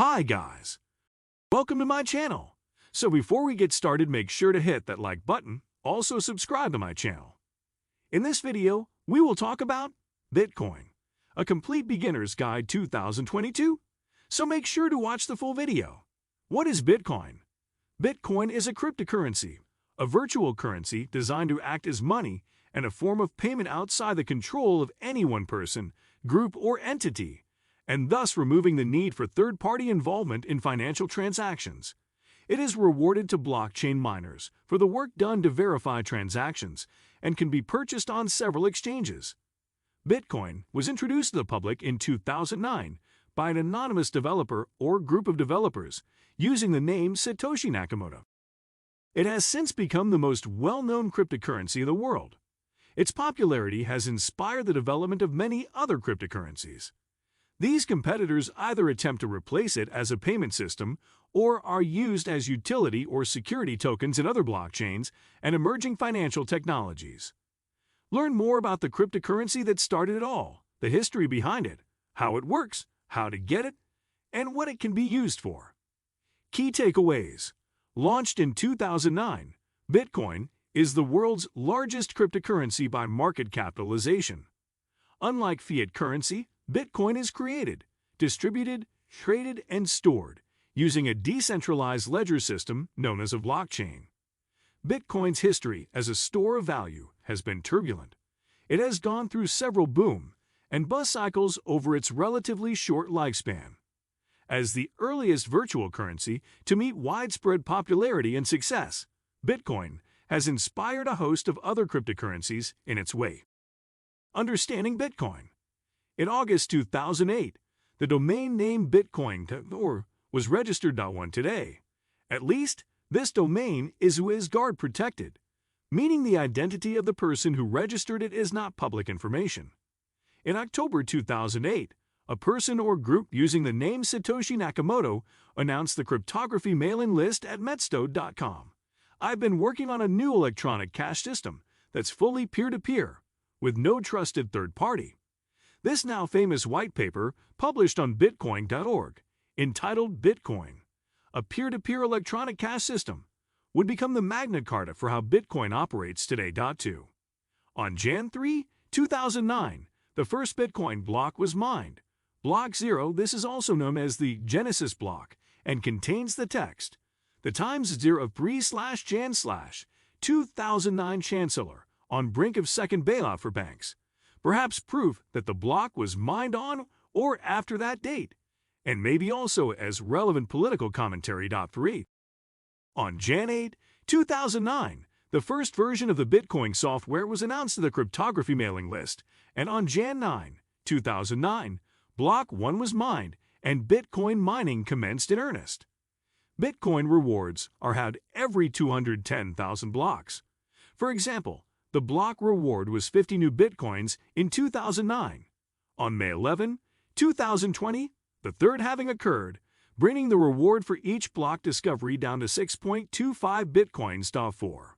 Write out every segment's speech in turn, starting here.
Hi guys, welcome to my channel. So before we get started, make sure to hit that like button, also subscribe to my channel. In this video, we will talk about Bitcoin, a complete beginner's guide 2022. So make sure to watch the full video. What is Bitcoin? Bitcoin is a cryptocurrency, a virtual currency designed to act as money and a form of payment outside the control of any one person, group, or entity, and thus removing the need for third-party involvement in financial transactions. It is rewarded to blockchain miners for the work done to verify transactions and can be purchased on several exchanges. Bitcoin was introduced to the public in 2009 by an anonymous developer or group of developers using the name Satoshi Nakamoto. It has since become the most well-known cryptocurrency in the world. Its popularity has inspired the development of many other cryptocurrencies. These competitors either attempt to replace it as a payment system or are used as utility or security tokens in other blockchains and emerging financial technologies. Learn more about the cryptocurrency that started it all, the history behind it, how it works, how to get it, and what it can be used for. Key takeaways. Launched in 2009, Bitcoin is the world's largest cryptocurrency by market capitalization. Unlike fiat currency, Bitcoin is created, distributed, traded, and stored using a decentralized ledger system known as a blockchain. Bitcoin's history as a store of value has been turbulent. It has gone through several boom and bust cycles over its relatively short lifespan. As the earliest virtual currency to meet widespread popularity and success, Bitcoin has inspired a host of other cryptocurrencies in its way. Understanding Bitcoin. In August 2008, the domain name Bitcoin was registered. Today, at least, this domain is WizGuard protected, meaning the identity of the person who registered it is not public information. In October 2008, a person or group using the name Satoshi Nakamoto announced the cryptography mailing list at Metstode.com. I've been working on a new electronic cash system that's fully peer-to-peer, with no trusted third party. This now famous white paper, published on Bitcoin.org, entitled Bitcoin, a peer-to-peer electronic cash system, would become the Magna Carta for how Bitcoin operates today. On Jan 3, 2009, the first Bitcoin block was mined. Block 0, this is also known as the Genesis block, and contains the text, "The times 0 of Jan/2009 Chancellor on brink of second bailout for banks," perhaps proof that the block was mined on or after that date, and maybe also as relevant political commentary. 3. On Jan 8, 2009, the first version of the Bitcoin software was announced to the cryptography mailing list, and on Jan 9, 2009, Block 1 was mined and Bitcoin mining commenced in earnest. Bitcoin rewards are had every 210,000 blocks. For example, the block reward was 50 new Bitcoins in 2009. On May 11, 2020, the third having occurred, bringing the reward for each block discovery down to 6.25 Bitcoins. 4.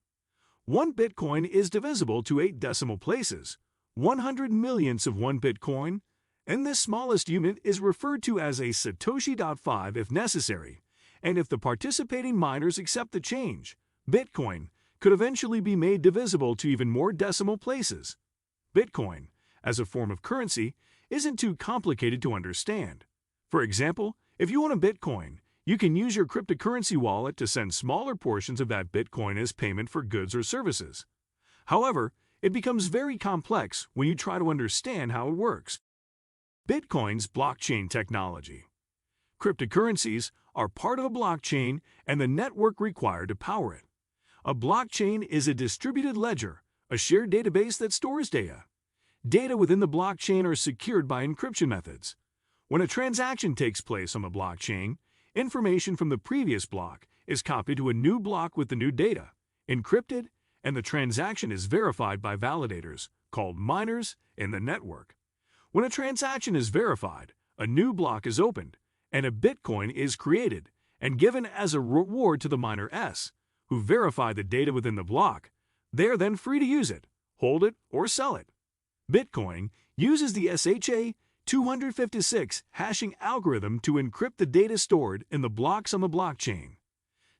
1 Bitcoin is divisible to 8 decimal places, 100 millionths of 1 Bitcoin, and this smallest unit is referred to as a Satoshi. 5 if necessary, and if the participating miners accept the change, Bitcoin could eventually be made divisible to even more decimal places. Bitcoin, as a form of currency, isn't too complicated to understand. For example, if you own a Bitcoin, you can use your cryptocurrency wallet to send smaller portions of that Bitcoin as payment for goods or services. However, it becomes very complex when you try to understand how it works. Bitcoin's blockchain technology. Cryptocurrencies are part of a blockchain and the network required to power it. A blockchain is a distributed ledger, a shared database that stores data. Data within the blockchain are secured by encryption methods. When a transaction takes place on the blockchain, information from the previous block is copied to a new block with the new data, encrypted, and the transaction is verified by validators, called miners, in the network. When a transaction is verified, a new block is opened, and a Bitcoin is created and given as a reward to the miner S, who verify the data within the block. They are then free to use it, hold it, or sell it. Bitcoin uses the SHA 256 hashing algorithm to encrypt the data stored in the blocks on the blockchain.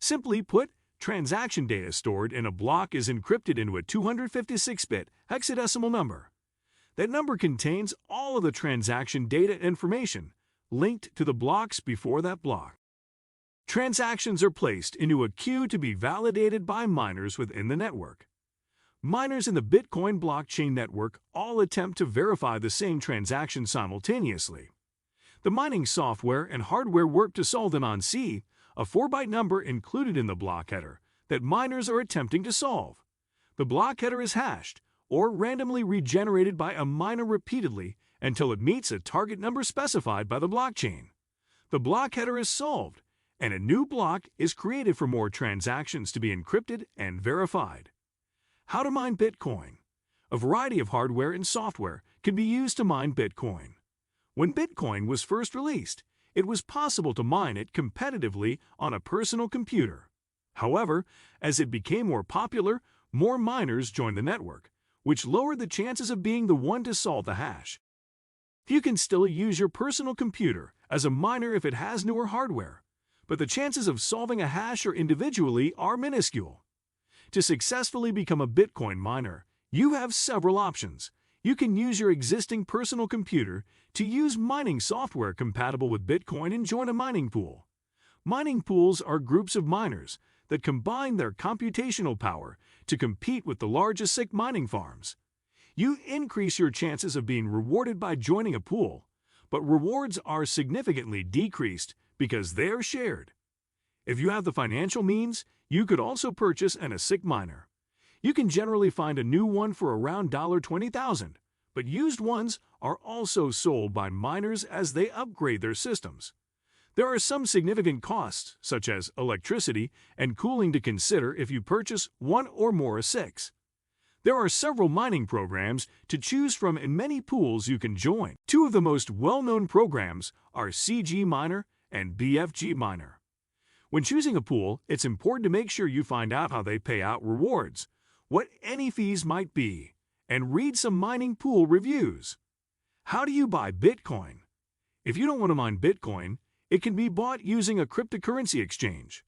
Simply put, transaction data stored in a block is encrypted into a 256-bit hexadecimal number. That number contains all of the transaction data information linked to the blocks before that block. Transactions are placed into a queue to be validated by miners within the network. Miners in the Bitcoin blockchain network all attempt to verify the same transaction simultaneously. The mining software and hardware work to solve them on C, a 4-byte number included in the block header that miners are attempting to solve. The block header is hashed or randomly regenerated by a miner repeatedly until it meets a target number specified by the blockchain. The block header is solved, and a new block is created for more transactions to be encrypted and verified. How to mine Bitcoin. A variety of hardware and software can be used to mine Bitcoin. When Bitcoin was first released, it was possible to mine it competitively on a personal computer. However, as it became more popular, more miners joined the network, which lowered the chances of being the one to solve the hash. You can still use your personal computer as a miner if it has newer hardware, but the chances of solving a hash or individually are minuscule. To successfully become a Bitcoin miner, you have several options. You can use your existing personal computer to use mining software compatible with Bitcoin and join a mining pool. Mining pools are groups of miners that combine their computational power to compete with the largest SIC mining farms. You increase your chances of being rewarded by joining a pool, but rewards are significantly decreased because they are shared. If you have the financial means, you could also purchase an ASIC miner. You can generally find a new one for around $20,000, but used ones are also sold by miners as they upgrade their systems. There are some significant costs, such as electricity and cooling, to consider if you purchase one or more ASICs. There are several mining programs to choose from and many pools you can join. Two of the most well-known programs are CG Miner and BFG Miner. When choosing a pool, it's important to make sure you find out how they pay out rewards, what any fees might be, and read some mining pool reviews. How do you buy Bitcoin? If you don't want to mine Bitcoin, it can be bought using a cryptocurrency exchange.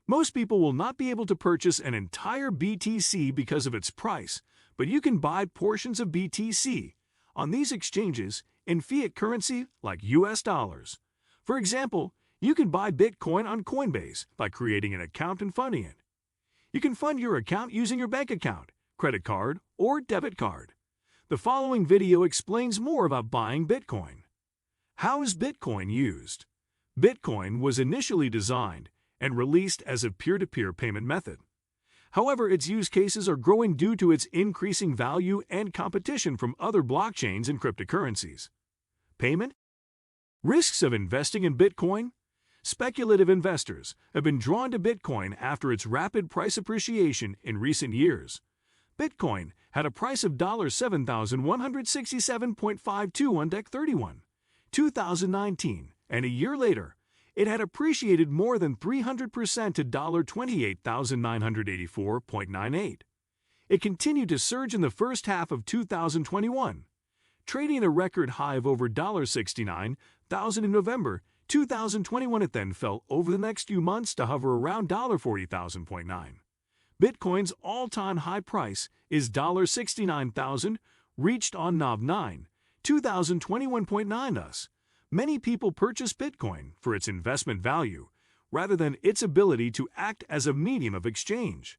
Most people will not be able to purchase an entire BTC because of its price, but you can buy portions of BTC on these exchanges in fiat currency like US dollars. For example, you can buy Bitcoin on Coinbase by creating an account and funding it. You can fund your account using your bank account, credit card, or debit card. The following video explains more about buying Bitcoin. How is Bitcoin used? Bitcoin was initially designed and released as a peer-to-peer payment method. However, its use cases are growing due to its increasing value and competition from other blockchains and cryptocurrencies. Payment? Risks of investing in Bitcoin? Speculative investors have been drawn to Bitcoin after its rapid price appreciation in recent years. Bitcoin had a price of $7,167.52 on Dec 31, 2019, and a year later, it had appreciated more than 300% to $28,984.98. It continued to surge in the first half of 2021, trading at a record high of over $69,000 in November 2021. It then fell over the next few months to hover around $40,000.9. Bitcoin's all-time high price is $69,000, reached on Nov 9, 2021.9. Thus, many people purchase Bitcoin for its investment value rather than its ability to act as a medium of exchange.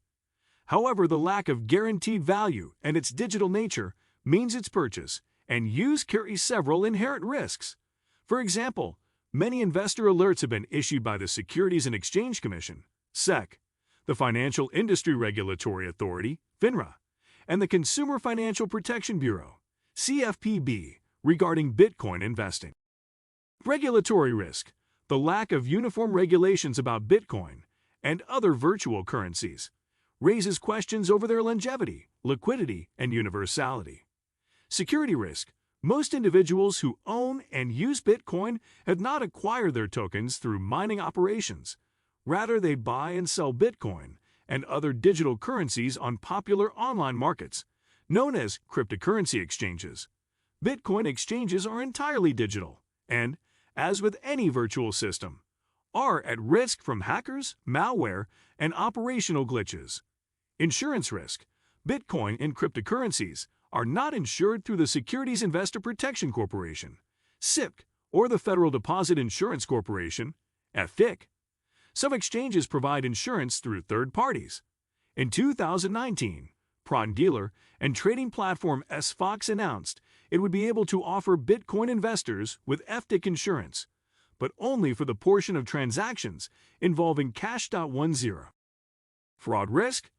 However, the lack of guaranteed value and its digital nature means its purchase and use carries several inherent risks. For example, many investor alerts have been issued by the Securities and Exchange Commission, SEC, the Financial Industry Regulatory Authority, FINRA, and the Consumer Financial Protection Bureau, CFPB, regarding Bitcoin investing. Regulatory risk: the lack of uniform regulations about Bitcoin and other virtual currencies raises questions over their longevity, liquidity, and universality. Security risk: most individuals who own and use Bitcoin have not acquired their tokens through mining operations. Rather, they buy and sell Bitcoin and other digital currencies on popular online markets, known as cryptocurrency exchanges. Bitcoin exchanges are entirely digital and, as with any virtual system, are at risk from hackers, malware, and operational glitches. Insurance risk. Bitcoin and cryptocurrencies are not insured through the Securities Investor Protection Corporation, SIPC, or the Federal Deposit Insurance Corporation, FDIC. Some exchanges provide insurance through third parties. In 2019, Prawn dealer and trading platform SFOX announced it would be able to offer Bitcoin investors with FDIC insurance, but only for the portion of transactions involving Cash.10. Fraud risk.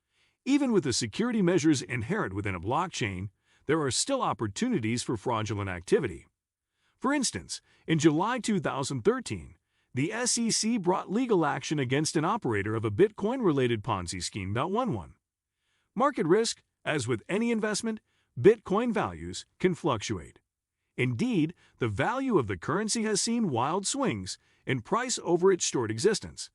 Even with the security measures inherent within a blockchain, there are still opportunities for fraudulent activity. For instance, in July 2013, the SEC brought legal action against an operator of a Bitcoin-related Ponzi scheme. 1. Market risk. As with any investment, Bitcoin values can fluctuate. Indeed, the value of the currency has seen wild swings in price over its short existence.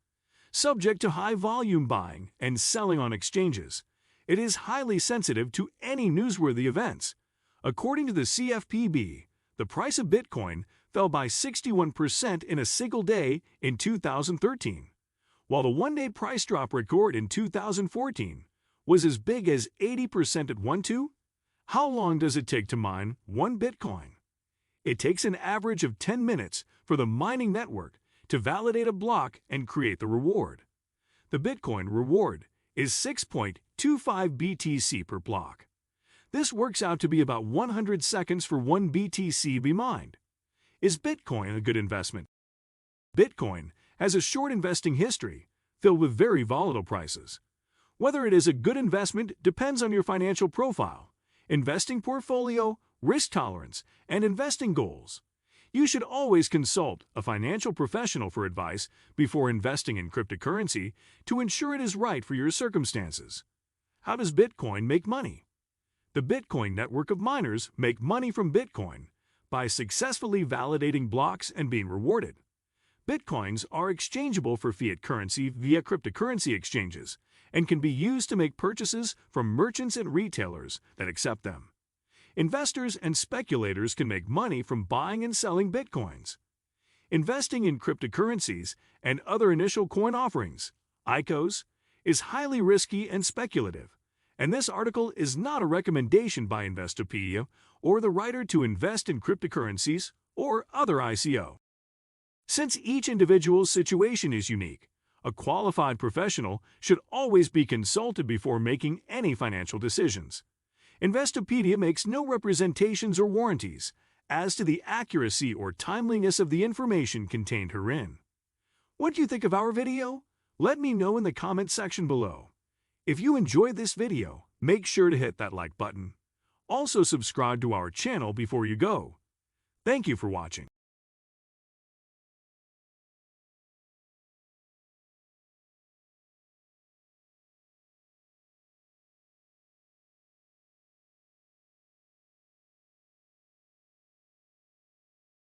Subject to high volume buying and selling on exchanges, it is highly sensitive to any newsworthy events. According to the CFPB, the price of Bitcoin fell by 61% in a single day in 2013, while the one-day price drop record in 2014 was as big as 80% at 1-2. How long does it take to mine one Bitcoin? It takes an average of 10 minutes for the mining network to validate a block and create the reward. The Bitcoin reward is 6.25 BTC per block. This works out to be about 100 seconds for one BTC be mined. Is Bitcoin a good investment? Bitcoin has a short investing history filled with very volatile prices. Whether it is a good investment depends on your financial profile, investing portfolio, risk tolerance, and investing goals. You should always consult a financial professional for advice before investing in cryptocurrency to ensure it is right for your circumstances. How does Bitcoin make money? The Bitcoin network of miners make money from Bitcoin by successfully validating blocks and being rewarded. Bitcoins are exchangeable for fiat currency via cryptocurrency exchanges and can be used to make purchases from merchants and retailers that accept them. Investors and speculators can make money from buying and selling Bitcoins. Investing in cryptocurrencies and other initial coin offerings, ICOs, is highly risky and speculative, and this article is not a recommendation by Investopedia or the writer to invest in cryptocurrencies or other ICO. Since each individual's situation is unique, a qualified professional should always be consulted before making any financial decisions. Investopedia makes no representations or warranties as to the accuracy or timeliness of the information contained herein. What do you think of our video? Let me know in the comment section below. If you enjoyed this video, make sure to hit that like button. Also subscribe to our channel before you go. Thank you for watching.